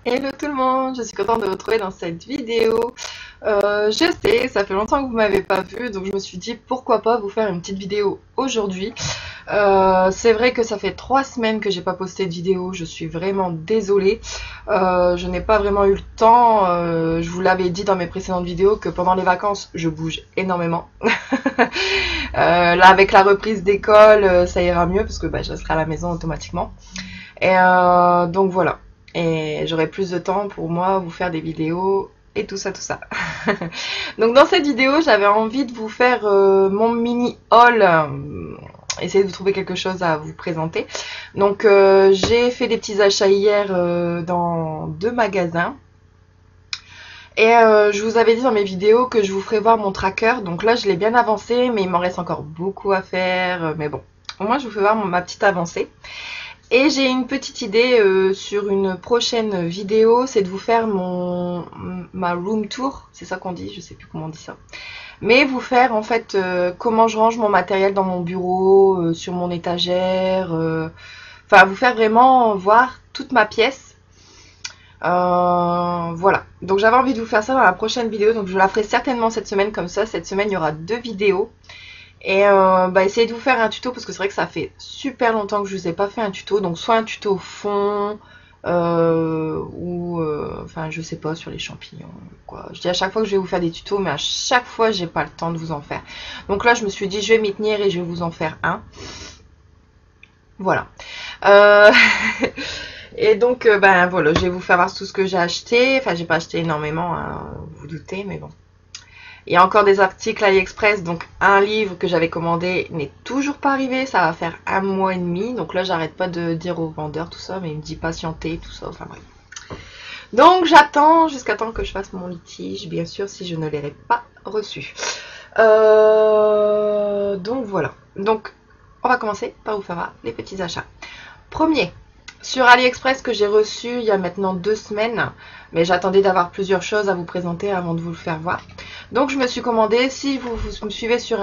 Hello tout le monde, je suis contente de vous retrouver dans cette vidéo. Je sais, ça fait longtemps que vous m'avez pas vu, donc je me suis dit pourquoi pas vous faire une petite vidéo aujourd'hui. C'est vrai que ça fait 3 semaines que j'ai pas posté de vidéo, je suis vraiment désolée. Je n'ai pas vraiment eu le temps. Je vous l'avais dit dans mes précédentes vidéos que pendant les vacances, je bouge énormément. Là, avec la reprise d'école, ça ira mieux parce que je serai à la maison automatiquement. Et donc voilà. Et j'aurai plus de temps pour moi vous faire des vidéos et tout ça, tout ça. Donc dans cette vidéo, j'avais envie de vous faire mon mini haul. Essayer de trouver quelque chose à vous présenter. Donc j'ai fait des petits achats hier dans 2 magasins. Et je vous avais dit dans mes vidéos que je vous ferais voir mon tracker. Donc là, je l'ai bien avancé, mais il m'en reste encore beaucoup à faire. Mais bon, au moins, je vous fais voir ma petite avancée. Et j'ai une petite idée sur une prochaine vidéo, c'est de vous faire ma room tour, c'est ça qu'on dit, je sais plus comment on dit ça. Mais vous faire en fait comment je range mon matériel dans mon bureau, sur mon étagère, enfin vous faire vraiment voir toute ma pièce. Voilà, donc j'avais envie de vous faire ça dans la prochaine vidéo, donc je la ferai certainement cette semaine comme ça. Cette semaine il y aura 2 vidéos. Et essayez de vous faire un tuto parce que c'est vrai que ça fait super longtemps que je vous ai pas fait un tuto. Donc soit un tuto fond ou enfin je sais pas, sur les champignons quoi. Je dis à chaque fois que je vais vous faire des tutos, mais à chaque fois j'ai pas le temps de vous en faire. Donc là je me suis dit je vais m'y tenir et je vais vous en faire un. Voilà. Euh, et donc voilà, je vais vous faire voir tout ce que j'ai acheté. Enfin j'ai pas acheté énormément, hein, vous doutez, mais bon. Il y a encore des articles AliExpress, donc un livre que j'avais commandé n'est toujours pas arrivé, ça va faire 1 mois et demi. Donc là, j'arrête pas de dire au vendeur tout ça, mais il me dit patienter, tout ça, enfin bref. Donc j'attends jusqu'à temps que je fasse mon litige, bien sûr, si je ne l'aurai pas reçu. Donc voilà. Donc on va commencer par vous faire voir les petits achats. Premier, sur AliExpress que j'ai reçu il y a maintenant 2 semaines, mais j'attendais d'avoir plusieurs choses à vous présenter avant de vous le faire voir. Donc je me suis commandé, si vous me suivez sur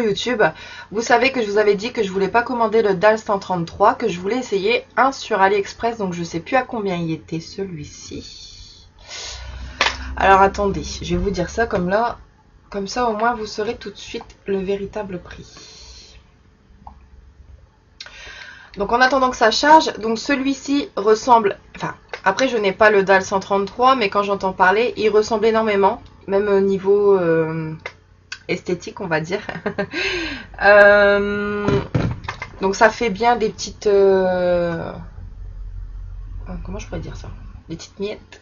YouTube, vous savez que je vous avais dit que je voulais pas commander le DAL 133, que je voulais essayer un sur AliExpress, donc je sais plus à combien il était celui-ci. Alors attendez, je vais vous dire ça comme ça au moins vous saurez tout de suite le véritable prix. Donc en attendant que ça charge, donc celui-ci ressemble, enfin après je n'ai pas le DAL 133, mais quand j'entends parler, il ressemble énormément, même au niveau esthétique on va dire. Donc ça fait bien des petites... comment je pourrais dire ça? Des petites miettes.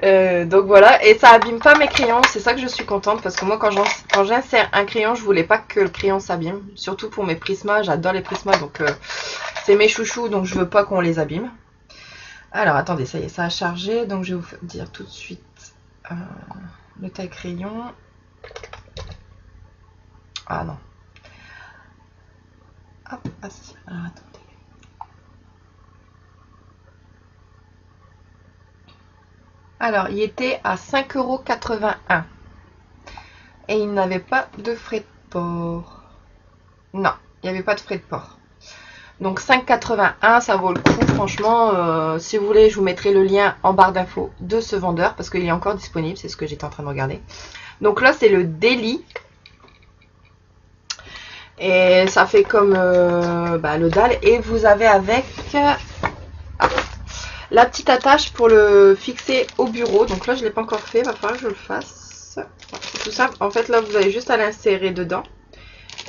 Donc voilà, et ça abîme pas mes crayons, c'est ça que je suis contente, parce que moi quand j'insère un crayon, je voulais pas que le crayon s'abîme, surtout pour mes prismas, j'adore les prismas, donc c'est mes chouchous, donc je veux pas qu'on les abîme. Alors attendez, ça y est, ça a chargé, donc je vais vous dire tout de suite le taille crayon. Ah non. Hop, ah si, alors attendez. Alors, il était à 5,81 € et il n'avait pas de frais de port. Non, il n'y avait pas de frais de port. Donc 5,81, ça vaut le coup, franchement. Si vous voulez, je vous mettrai le lien en barre d'infos de ce vendeur parce qu'il est encore disponible, c'est ce que j'étais en train de regarder. Donc là, c'est le Daily. Et ça fait comme le DAL. Et vous avez avec la petite attache pour le fixer au bureau. Donc là, je ne l'ai pas encore fait, il va falloir que je le fasse. C'est tout simple. En fait, là, vous avez juste à l'insérer dedans.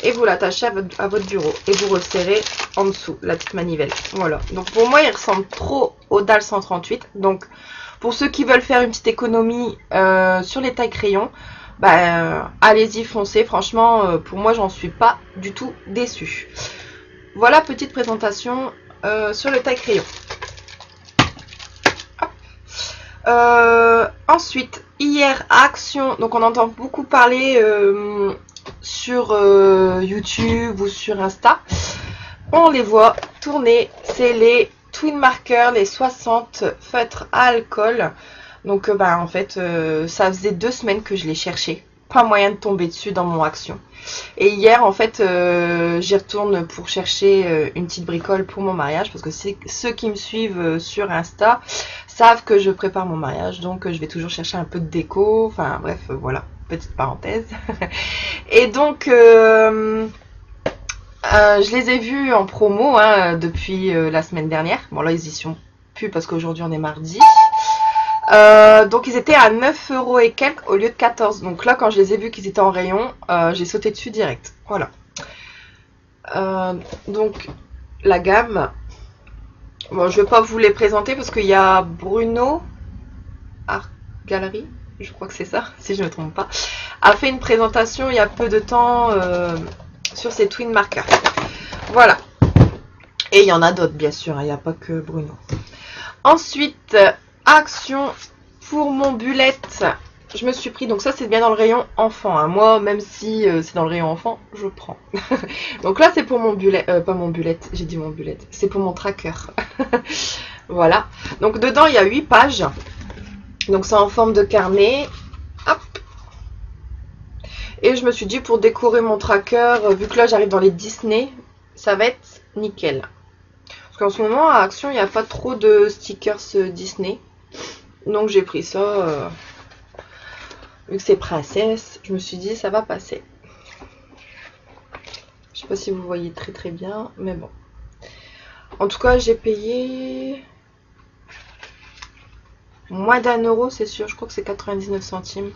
Et vous l'attachez à votre bureau. Et vous resserrez en dessous, la petite manivelle. Voilà. Donc pour moi, il ressemble trop au DAL 138. Donc pour ceux qui veulent faire une petite économie sur les tailles crayons, allez-y, foncez. Franchement, pour moi, j'en suis pas du tout déçue. Voilà, petite présentation sur le taille crayon. Ensuite, hier à Action, donc on entend beaucoup parler sur YouTube ou sur Insta. On les voit tourner, c'est les Twin Marker, les 60 feutres à alcool. Donc en fait, ça faisait 2 semaines que je les cherchais. pas moyen de tomber dessus dans mon Action. Et hier, en fait, j'y retourne pour chercher une petite bricole pour mon mariage, parce que ceux qui me suivent sur Insta savent que je prépare mon mariage, donc je vais toujours chercher un peu de déco, enfin bref, voilà, petite parenthèse. Et donc, je les ai vus en promo depuis la semaine dernière. Bon là, ils y sont plus parce qu'aujourd'hui on est mardi. Donc ils étaient à 9 € et quelques au lieu de 14. Donc là, quand je les ai vus qu'ils étaient en rayon, j'ai sauté dessus direct. Voilà. Donc la gamme. Bon, je vais pas vous les présenter parce qu'il y a Bruno Art Gallery, je crois que c'est ça, si je ne me trompe pas, a fait une présentation il y a peu de temps sur ses twin markers. Voilà. Et il y en a d'autres, bien sûr, il n'y a pas que Bruno. Ensuite, Action pour mon bullet. Je me suis pris, donc ça c'est bien dans le rayon enfant. Hein. Moi, même si c'est dans le rayon enfant, je prends. Donc là c'est pour mon bullet, pas mon bullet, j'ai dit mon bullet. C'est pour mon tracker. Voilà. Donc dedans il y a 8 pages. Donc c'est en forme de carnet. Hop. Et je me suis dit pour décorer mon tracker, vu que là j'arrive dans les Disney, ça va être nickel. Parce qu'en ce moment à Action il n'y a pas trop de stickers Disney. Donc j'ai pris ça. Vu que c'est princesse, je me suis dit ça va passer. Je sais pas si vous voyez très très bien, mais bon. En tout cas, j'ai payé moins d'1 €, c'est sûr. Je crois que c'est 99 centimes.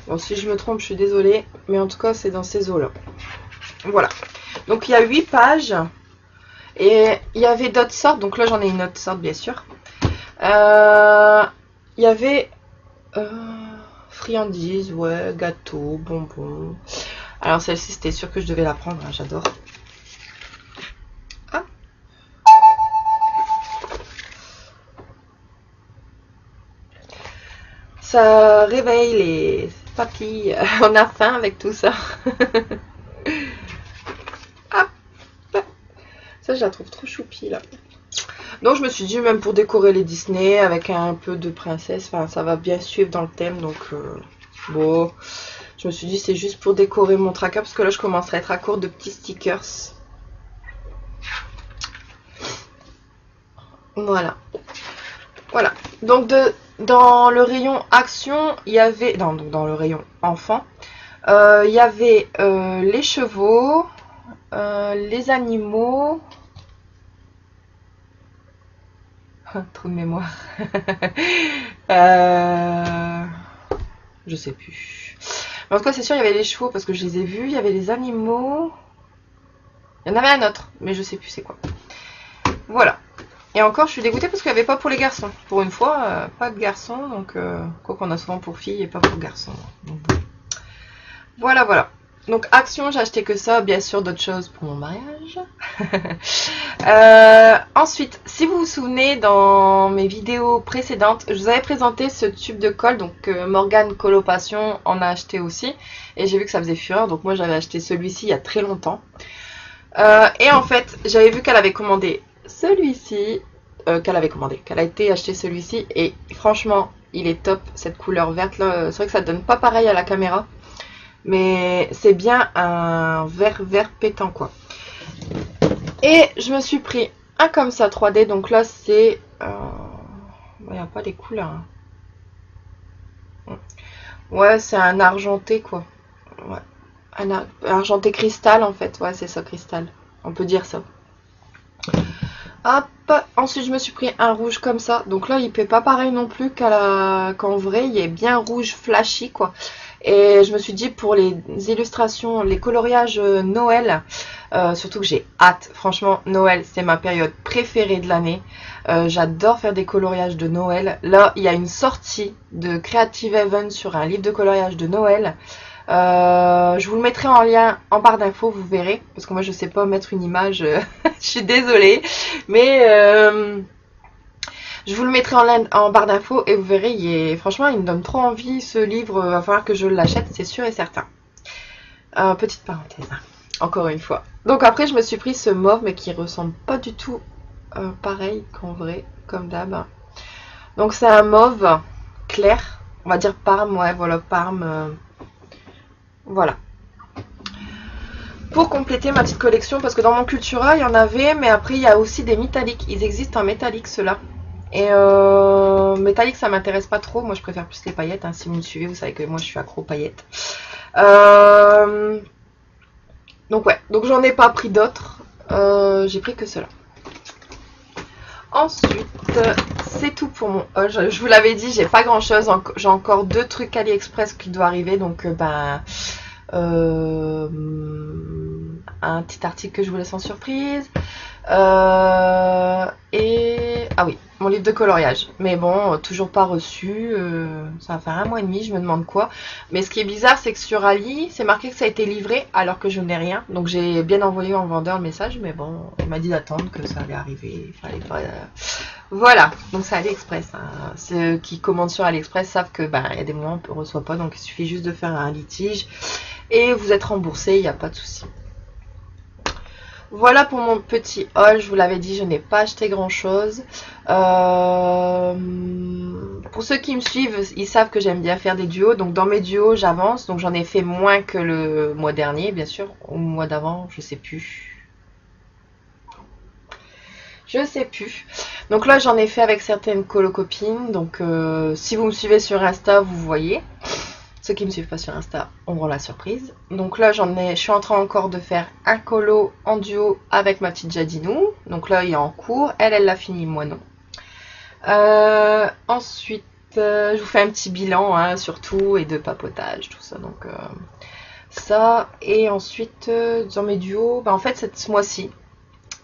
Bon, si je me trompe, je suis désolée. Mais en tout cas, c'est dans ces eaux-là. Voilà. Donc, il y a 8 pages. Et il y avait d'autres sortes. Donc là, j'en ai une autre sorte, bien sûr. Il y avait friandises, ouais, gâteaux, bonbons. Alors celle-ci, c'était sûr que je devais la prendre, hein, j'adore. Ah. Ça réveille les papilles. On a faim avec tout ça. Ah. Ça, je la trouve trop choupie, là. Donc je me suis dit, même pour décorer les Disney avec un peu de princesse, enfin ça va bien suivre dans le thème. Donc bon, je me suis dit c'est juste pour décorer mon tracker parce que là je commencerai à être à court de petits stickers. Voilà. Voilà. Donc dans le rayon Action, il y avait, non, donc dans le rayon enfant, il y avait les chevaux, les animaux. Trop de mémoire. Je sais plus. Mais en tout cas, c'est sûr, il y avait les chevaux parce que je les ai vus. Il y avait les animaux. Il y en avait un autre, mais je sais plus c'est quoi. Voilà. Et encore, je suis dégoûtée parce qu'il n'y avait pas pour les garçons. Pour une fois, pas de garçons. Donc, quoi qu'on a souvent pour filles et pas pour garçons. Donc, voilà, voilà. Donc Action, j'ai acheté que ça, bien sûr d'autres choses pour mon mariage. Ensuite, si vous vous souvenez, dans mes vidéos précédentes, je vous avais présenté ce tube de colle, donc Morgane Coloration en a acheté aussi. Et j'ai vu que ça faisait fureur, donc moi j'avais acheté celui-ci il y a très longtemps. Et en fait, j'avais vu qu'elle avait commandé celui-ci, qu'elle a été acheter celui-ci. Et franchement, il est top, cette couleur verte là. C'est vrai que ça donne pas pareil à la caméra. Mais c'est bien un vert pétant quoi. Et je me suis pris un comme ça 3D. Donc là c'est... il n'y a pas les couleurs. Hein. Ouais, c'est un argenté quoi. Ouais. Un argenté cristal en fait. Ouais, c'est ça, cristal. On peut dire ça. Hop. Ensuite je me suis pris un rouge comme ça. Donc là il fait pas pareil non plus qu'en vrai. Il est bien rouge flashy quoi. Et je me suis dit pour les illustrations, les coloriages Noël, surtout que j'ai hâte. Franchement, Noël, c'est ma période préférée de l'année. J'adore faire des coloriages de Noël. Là, il y a une sortie de Creative Haven sur un livre de coloriage de Noël. Je vous le mettrai en lien en barre d'infos, vous verrez. Parce que moi, je sais pas mettre une image. Je suis désolée. Mais... je vous le mettrai en barre d'infos et vous verrez, franchement, il me donne trop envie ce livre. Va falloir que je l'achète, c'est sûr et certain. Petite parenthèse, hein, encore une fois. Donc après, je me suis pris ce mauve, mais qui ressemble pas du tout pareil qu'en vrai, comme d'hab. Donc c'est un mauve clair. on va dire Parme, ouais, voilà, Parme. Voilà. Pour compléter ma petite collection, parce que dans mon Cultura, il y en avait, mais après, il y a aussi des métalliques. Ils existent en métallique, ceux-là. Et métallique, ça m'intéresse pas trop. Moi, je préfère plus les paillettes. Hein. Si vous me suivez, vous savez que moi, je suis accro aux paillettes. Donc, ouais. Donc, j'en ai pas pris d'autres. J'ai pris que ceux-là. Ensuite, c'est tout pour mon haul. Je vous l'avais dit, j'ai pas grand chose. J'ai encore 2 trucs AliExpress qui doivent arriver. Donc, un petit article que je vous laisse en surprise. Et ah oui, mon livre de coloriage. Mais bon, toujours pas reçu. Ça va faire 1 mois et demi, je me demande quoi. Mais ce qui est bizarre, c'est que sur Ali, c'est marqué que ça a été livré alors que je n'ai rien. Donc j'ai bien envoyé en vendeur le message, mais bon, il m'a dit d'attendre que ça allait arriver. Il fallait pas. Voilà, donc c'est AliExpress. Hein. Ceux qui commandent sur AliExpress savent que il y a des moments on ne reçoit pas, donc il suffit juste de faire un litige et vous êtes remboursé, il n'y a pas de souci. Voilà pour mon petit haul, je vous l'avais dit, je n'ai pas acheté grand chose. Pour ceux qui me suivent, ils savent que j'aime bien faire des duos. Donc dans mes duos, j'avance. Donc j'en ai fait moins que le mois dernier, bien sûr. Ou le mois d'avant, je sais plus. Je sais plus. Donc là, j'en ai fait avec certaines colocopines. Donc si vous me suivez sur Insta, vous voyez. Ceux qui ne me suivent pas sur Insta auront la surprise. Donc là, je suis en train encore de faire un colo en duo avec ma petite Jadinou. Donc là, il est en cours. Elle l'a fini, moi non. Ensuite, je vous fais un petit bilan, hein, surtout, et de papotage, tout ça. Donc ça, et ensuite, dans mes duos, en fait, ce mois-ci,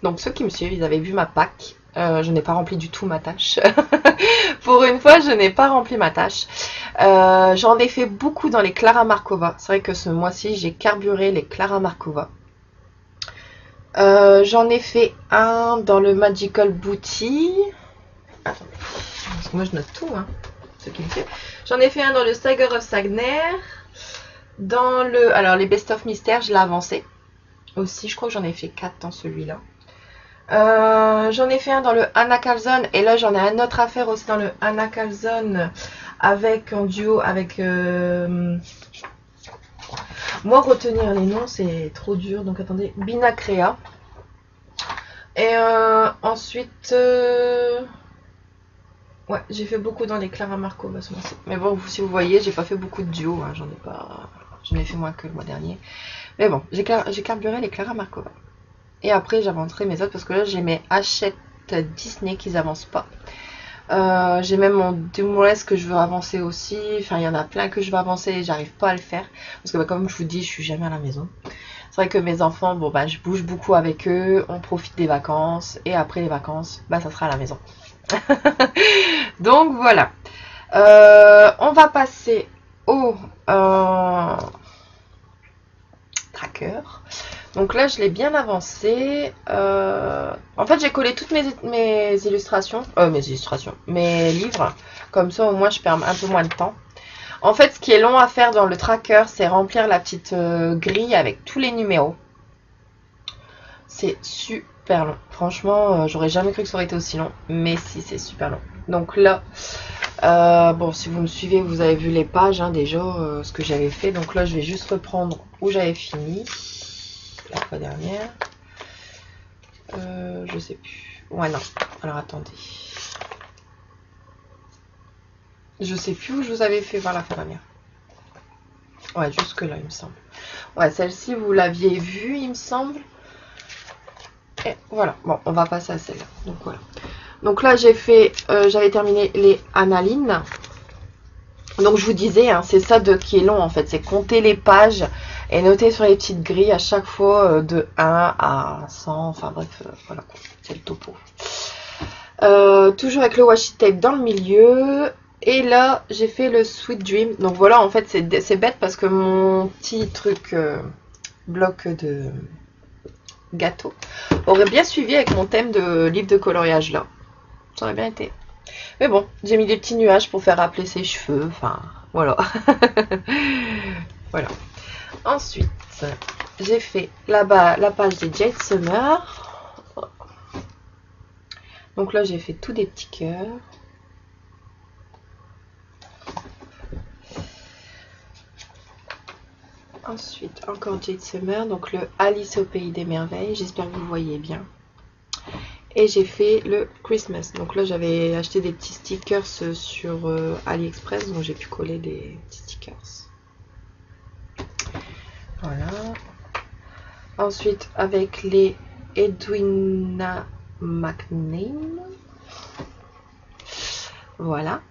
donc ceux qui me suivent, ils avaient vu ma pack. Je n'ai pas rempli du tout ma tâche. Pour une fois, je n'ai pas rempli ma tâche. J'en ai fait beaucoup dans les Clara Markova. C'est vrai que ce mois-ci, j'ai carburé les Clara Markova. J'en ai fait un dans le Magical Booty. Attendez, parce que moi je note tout, hein, ce qui me fait. J'en ai fait un dans le Saga of Sagner. Dans le... Alors, les Best of Mystère, je l'ai avancé. Aussi, je crois que j'en ai fait 4 dans celui-là. J'en ai fait un dans le Anna Calzone. Et là, j'en ai un autre à faire aussi dans le Anna Calzone. Avec, en duo, avec... Moi, retenir les noms, c'est trop dur. Donc, attendez. Binacrea. Et ensuite... Ouais, j'ai fait beaucoup dans les Clara Markova ce mois-ci. Mais bon, si vous voyez, j'ai pas fait beaucoup de duos. Hein, j'en ai fait moins que le mois dernier. Mais bon, j'ai carburé les Clara Markova. Et après, j'avancerai mes autres parce que là, j'ai mes Hachette Disney qui n'avancent pas. J'ai même mon Demoulès que je veux avancer aussi. Enfin, il y en a plein que je veux avancer et j'arrive pas à le faire. Parce que comme je vous dis, je suis jamais à la maison. C'est vrai que mes enfants, bon, je bouge beaucoup avec eux. On profite des vacances. Et après les vacances, ça sera à la maison. Donc voilà, on va passer au tracker. Donc là je l'ai bien avancé. En fait j'ai collé toutes mes illustrations, mes livres, comme ça au moins je perds un peu moins de temps. En fait ce qui est long à faire dans le tracker, c'est remplir la petite grille avec tous les numéros. C'est super long. Franchement, j'aurais jamais cru que ça aurait été aussi long. Mais si, c'est super long. Donc là, bon, si vous me suivez, vous avez vu les pages hein, déjà, ce que j'avais fait. Donc là, je vais juste reprendre où j'avais fini. La fois dernière. Je sais plus. Ouais, non. Alors, attendez. Je sais plus où je vous avais fait voir la fois dernière. Ouais, jusque là, il me semble. Ouais, celle-ci, vous l'aviez vue, il me semble. Et voilà, bon, on va passer à celle-là. Donc voilà. Donc là, j'avais terminé les analines. Donc je vous disais, hein, c'est ça qui est long en fait, c'est compter les pages et noter sur les petites grilles à chaque fois de 1 à 100. Enfin bref, voilà, c'est le topo. Toujours avec le washi tape dans le milieu. Et là, j'ai fait le Sweet Dream. Donc voilà, en fait, c'est bête parce que mon petit truc bloc de gâteau aurait bien suivi avec mon thème de livre de coloriage là. Ça aurait bien été. Mais bon, j'ai mis des petits nuages pour faire rappeler ses cheveux. Enfin, voilà. Voilà. Ensuite, j'ai fait là-bas la page des Jade Summer. Donc là, j'ai fait tous des petits cœurs. Ensuite, encore Jade Summer, donc le Alice au Pays des Merveilles. J'espère que vous voyez bien. Et j'ai fait le Christmas. Donc là, j'avais acheté des petits stickers sur AliExpress, donc j'ai pu coller des petits stickers. Voilà. Ensuite, avec les Edwina McNeil. Voilà.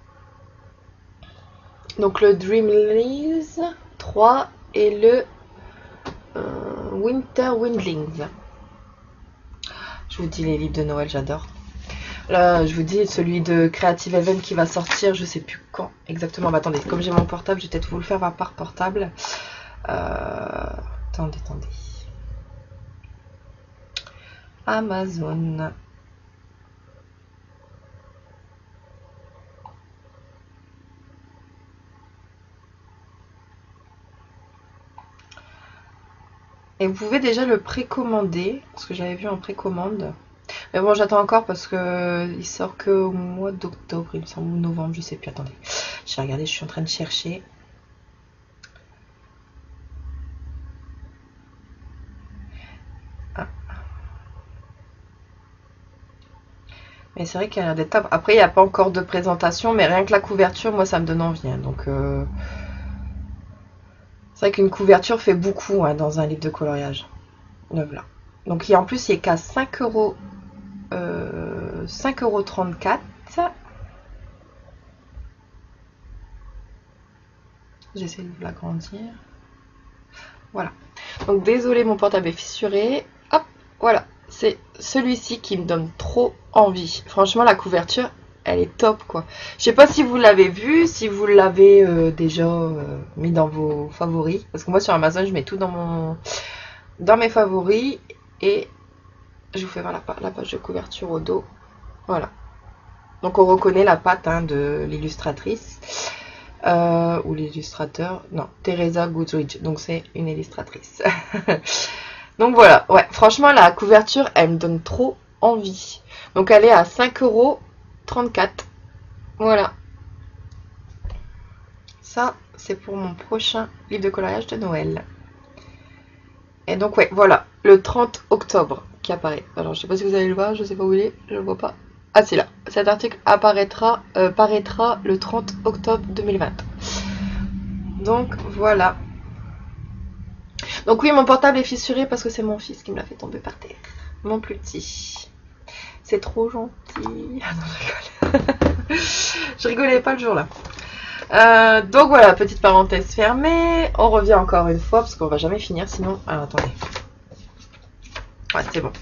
Donc le Dreamlies 3 et le Winter Windlings. Je vous dis les livres de Noël, j'adore. Là, je vous dis celui de Creative Heaven qui va sortir, je sais plus quand exactement. Bah, attendez, comme j'ai mon portable, je vais peut-être vous le faire par portable. Attendez. Amazon. Et vous pouvez déjà le précommander, parce que j'avais vu en précommande. Mais bon, j'attends encore parce que il sort que au mois d'octobre, il me semble, ou novembre, je sais plus. Attendez, je vais regarder, je suis en train de chercher. Ah. Mais c'est vrai qu'il a l'air d'être top. Après, il n'y a pas encore de présentation, mais rien que la couverture, moi, ça me donne envie. Hein. Donc, c'est vrai qu'une couverture fait beaucoup hein, dans un livre de coloriage. Voilà. Donc, en plus, il est qu'à 5 euros. 5,34 €. J'essaie de l'agrandir. Voilà. Donc désolé, mon portable est fissuré. Hop, voilà. C'est celui-ci qui me donne trop envie. Franchement, la couverture, elle est top quoi. Je sais pas si vous l'avez vu, si vous l'avez déjà mis dans vos favoris. Parce que moi sur Amazon, je mets tout dans mes favoris. Et je vous fais voir la page de couverture au dos. Voilà. Donc on reconnaît la patte hein, de l'illustratrice. Ou l'illustrateur. Non, Teresa Goodrich. Donc c'est une illustratrice. Donc voilà. Ouais, franchement la couverture, elle me donne trop envie. Donc elle est à 5,34 €. Voilà. Ça, c'est pour mon prochain livre de coloriage de Noël. Et donc ouais, voilà. Le 30 octobre qui apparaît. Alors je sais pas si vous allez le voir, je sais pas où il est, je le vois pas. Ah c'est là. Cet article paraîtra le 30 octobre 2020. Donc voilà. Donc oui, mon portable est fissuré parce que c'est mon fils qui me l'a fait tomber par terre. Mon plus petit. C'est trop gentil. Ah non, je rigole. Je rigolais pas le jour là. Donc voilà, petite parenthèse fermée. On revient encore une fois parce qu'on va jamais finir sinon. Alors attendez. Ouais, c'est bon.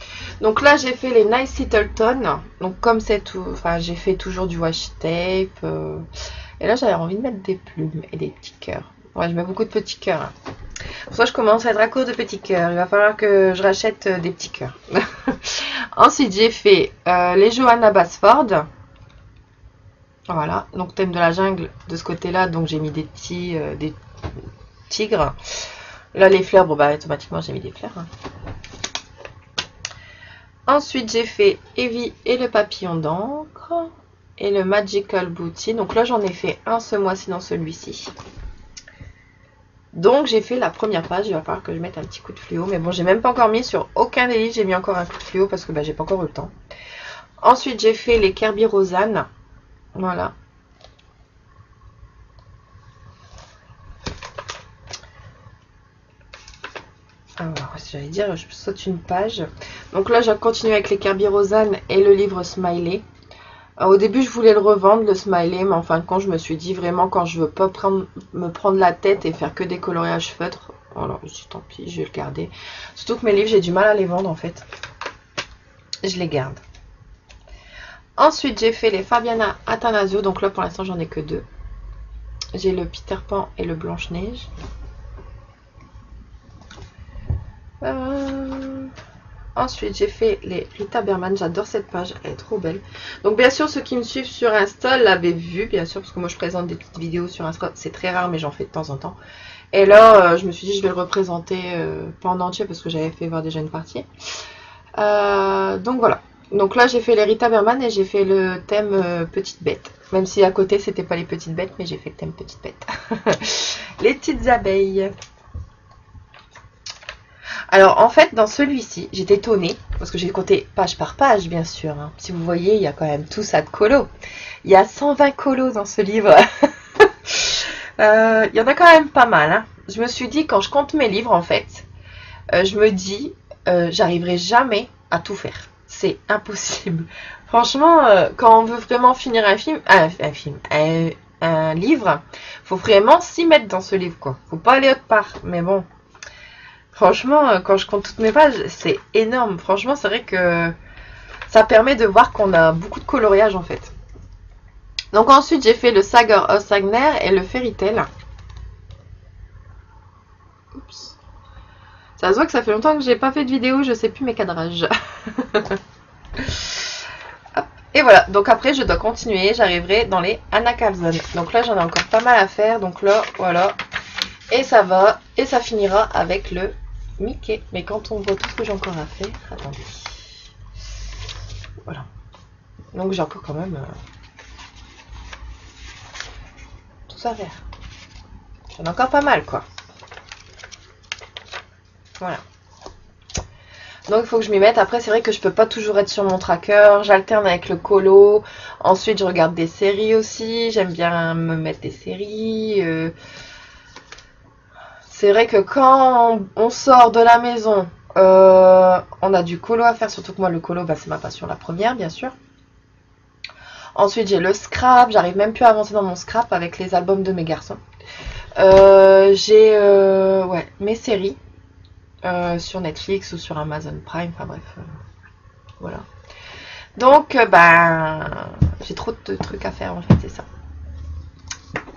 Donc là, j'ai fait les Nice Littleton. Donc comme c'est tout, enfin j'ai fait toujours du washi tape. Et là, j'avais envie de mettre des plumes et des petits cœurs. Ouais, je mets beaucoup de petits cœurs. Hein. Pour ça, je commence à être à court de petits cœurs. Il va falloir que je rachète des petits cœurs. Ensuite, j'ai fait les Johanna Basford. Voilà. Donc thème de la jungle de ce côté-là. Donc j'ai mis des petits des tigres. Là, les fleurs, bon bah automatiquement j'ai mis des fleurs. Hein. Ensuite, j'ai fait Evie et le papillon d'encre et le Magical Booty. Donc là, j'en ai fait un ce mois-ci dans celui-ci. Donc, j'ai fait la première page. Il va falloir que je mette un petit coup de fluo. Mais bon, j'ai même pas encore mis sur aucun des livres. J'ai mis encore un coup de fluo parce que bah, j'ai pas encore eu le temps. Ensuite, j'ai fait les Kirby Rosanne. Voilà. Alors, j'allais dire, je saute une page. Donc là, je continue avec les Kirby Rosanne et le livre Smiley. Au début, je voulais le revendre, le Smiley, mais en fin de compte, je me suis dit vraiment, quand je veux pas me prendre la tête et faire que des coloriages feutres, alors je dis tant pis, je vais le garder. Surtout que mes livres, j'ai du mal à les vendre en fait. Je les garde. Ensuite, j'ai fait les Fabiana Attanasio. Donc là, pour l'instant, j'en ai que deux. J'ai le Peter Pan et le Blanche-Neige. Ensuite, j'ai fait les Rita Berman. J'adore cette page, elle est trop belle. Donc, bien sûr, ceux qui me suivent sur Insta l'avaient vu, bien sûr, parce que moi, je présente des petites vidéos sur Insta. C'est très rare, mais j'en fais de temps en temps. Et là, je me suis dit, je vais le représenter pas en entier, parce que j'avais fait voir déjà une partie. Donc, voilà. Donc là, j'ai fait les Rita Berman et j'ai fait le thème Petite Bête. Même si à côté, c'était pas les petites bêtes, mais j'ai fait le thème Petite Bête. Les petites abeilles. Alors en fait dans celui-ci j'étais étonnée parce que j'ai compté page par page bien sûr, hein. Si vous voyez il y a quand même tout ça de colos. Il y a 120 colos dans ce livre. Il y en a quand même pas mal, hein. Je me suis dit quand je compte mes livres en fait, je me dis j'arriverai jamais à tout faire. C'est impossible. Franchement quand on veut vraiment finir un livre, faut vraiment s'y mettre dans ce livre quoi. Faut pas aller autre part. Mais bon. Franchement, quand je compte toutes mes pages, c'est énorme. Franchement, c'est vrai que ça permet de voir qu'on a beaucoup de coloriage en fait. Donc ensuite, j'ai fait le Saga of Sagner et le Fairy Tail. Oups. Ça se voit que ça fait longtemps que j'ai pas fait de vidéo, je sais plus mes cadrages. Et voilà, donc après je dois continuer, j'arriverai dans les Anna Carlson. Donc là j'en ai encore pas mal à faire, donc là voilà. Et ça va, et ça finira avec le Mickey. Mais quand on voit tout ce que j'ai encore à faire, attendez. Voilà. Donc j'ai encore quand même tout ça à faire. J'en ai encore pas mal quoi. Voilà. Donc il faut que je m'y mette. Après c'est vrai que je peux pas toujours être sur mon tracker. J'alterne avec le colo. Ensuite je regarde des séries aussi. J'aime bien me mettre des séries. C'est vrai que quand on sort de la maison, on a du colo à faire. Surtout que moi le colo bah, c'est ma passion la première bien sûr. Ensuite j'ai le scrap. J'arrive même plus à avancer dans mon scrap avec les albums de mes garçons. J'ai ouais, mes séries. Sur Netflix ou sur Amazon Prime, enfin bref, voilà. Donc, ben, j'ai trop de trucs à faire en fait, c'est ça.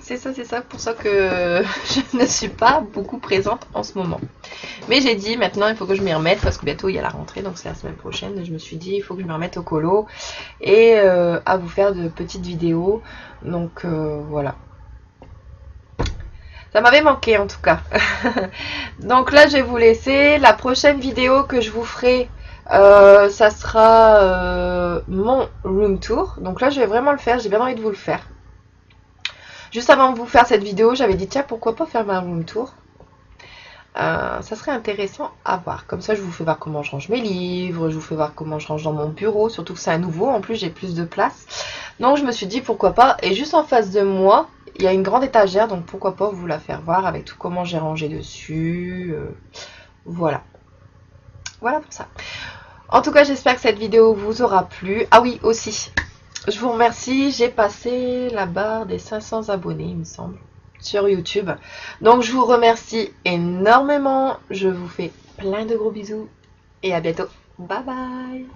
C'est ça, pour ça que je ne suis pas beaucoup présente en ce moment. Mais j'ai dit maintenant il faut que je m'y remette parce que bientôt il y a la rentrée, donc c'est la semaine prochaine. Et je me suis dit il faut que je me remette au colo et à vous faire de petites vidéos. Donc voilà. Ça m'avait manqué en tout cas. Donc là je vais vous laisser. La prochaine vidéo que je vous ferai, ça sera mon room tour. Donc là je vais vraiment le faire, j'ai bien envie de vous le faire. Juste avant de vous faire cette vidéo, j'avais dit tiens pourquoi pas faire ma room tour. Ça serait intéressant à voir. Comme ça je vous fais voir comment je range mes livres, je vous fais voir comment je range dans mon bureau. Surtout que c'est un nouveau, en plus j'ai plus de place. Donc je me suis dit pourquoi pas. Et juste en face de moi, il y a une grande étagère, donc pourquoi pas vous la faire voir avec tout comment j'ai rangé dessus. Voilà. Voilà pour ça. En tout cas, j'espère que cette vidéo vous aura plu. Ah oui, aussi, je vous remercie. J'ai passé la barre des 500 abonnés, il me semble, sur YouTube. Donc, je vous remercie énormément. Je vous fais plein de gros bisous et à bientôt. Bye bye.